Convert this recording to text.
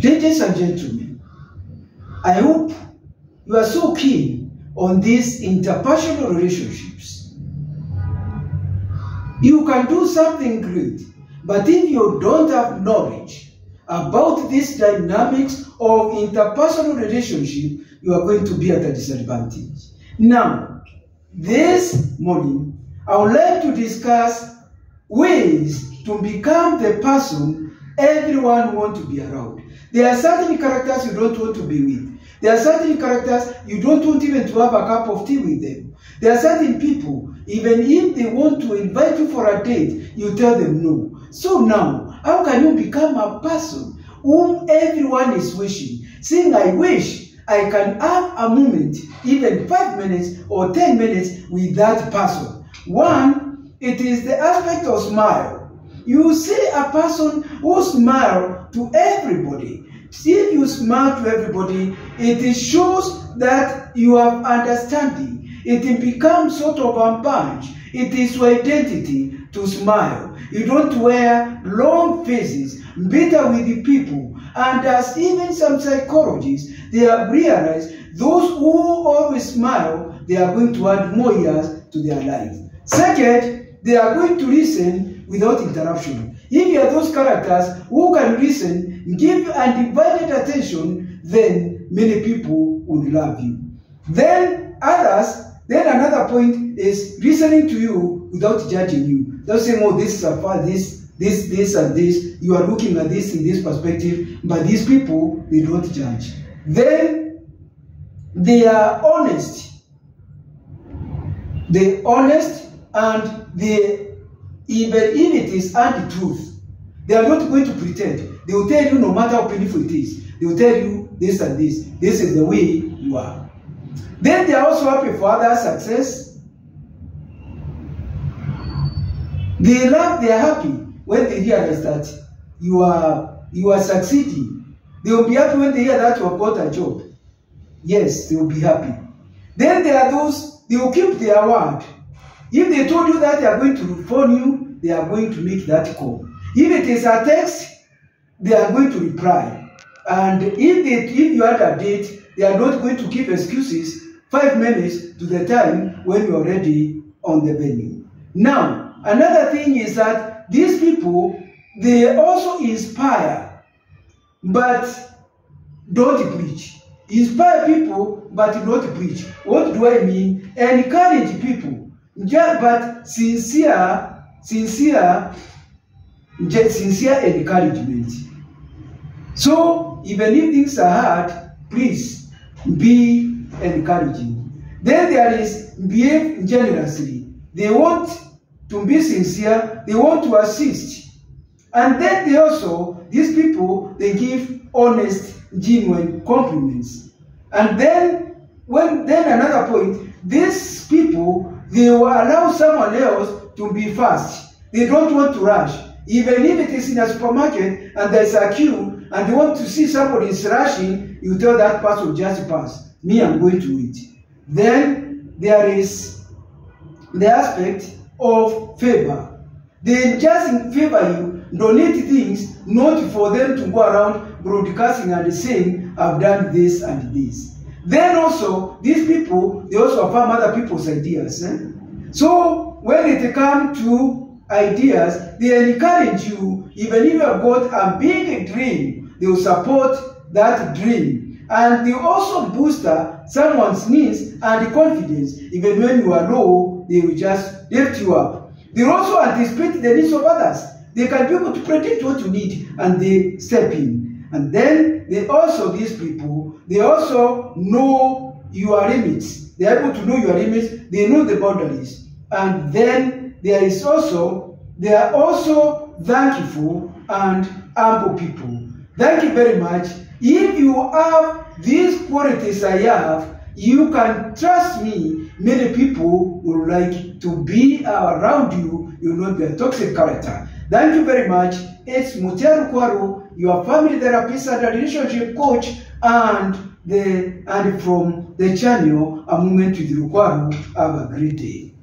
Ladies and gentlemen, I hope you are so keen on these interpersonal relationships. You can do something great, but if you don't have knowledge about these dynamics of interpersonal relationship, you are going to be at a disadvantage. Now, this morning, I would like to discuss ways to become the person everyone wants to be around. There are certain characters you don't want to be with. There are certain characters you don't want even to have a cup of tea with them. There are certain people, even if they want to invite you for a date, you tell them no. So now, how can you become a person whom everyone is wishing? Saying, I wish I can have a moment, even 5 minutes or 10 minutes with that person. One, it is the aspect of smile. You see a person who smiles to everybody. If you smile to everybody, it shows that you have understanding. It becomes sort of a badge. It is your identity to smile. You don't wear long faces, bitter with the people. And as even some psychologists, they have realized those who always smile, they are going to add more years to their life. Second, they are going to listen without interruption. If you are those characters who can listen, give undivided attention, then many people would love you. Then another point is listening to you without judging you. Don't say, oh, this is a far, this and this. You are looking at this in this perspective, but these people, they don't judge. Then they are honest. They're honest, and even if it is truth, they are not going to pretend. They will tell you no matter how painful it is. They will tell you this and this. This is the way you are. Then they are also happy for others' success. They are happy when they realize that you are succeeding. They will be happy when they hear that you have got a job. Yes, they will be happy. Then there are those, they will keep their word. If they told you that they are going to phone you, they are going to make that call. If it is a text, they are going to reply. And if you had a date, they are not going to give excuses 5 minutes to the time when you are already on the venue. Now, another thing is that these people, they also inspire, but don't preach. Inspire people, but not preach. What do I mean? Encourage people, but sincere encouragement. So, even if things are hard, please be encouraging. Then there is behave generously. They want to be sincere, they want to assist. And then they also, these people, they give honest, genuine compliments. And then, another point, these people, they will allow someone else to be fast. They don't want to rush. Even if it is in a supermarket and there is a queue and they want to see somebody is rushing, you tell that person just pass. Me, I'm going to wait. Then there is the aspect of favor. They just favor you, donate things, not for them to go around broadcasting and saying, I've done this and this. Then also, these people, they also affirm other people's ideas. So, when it comes to ideas, they encourage you. Even if you have got a big dream, they will support that dream. And they also boost someone's needs and confidence. Even when you are low, they will just lift you up. They also anticipate the needs of others. They can be able to predict what you need and they step in. And then these people, they also know your limits. They are able to know your limits. They know the boundaries. And then they are also thankful and humble people. Thank you very much. If you have these qualities I have, you can trust me. Many people would like to be around you. You will not be a toxic character. Thank you very much. It's Mutia Lukwago, your family therapist and a relationship coach, and from the channel A Moment with Lukwago. Have a great day.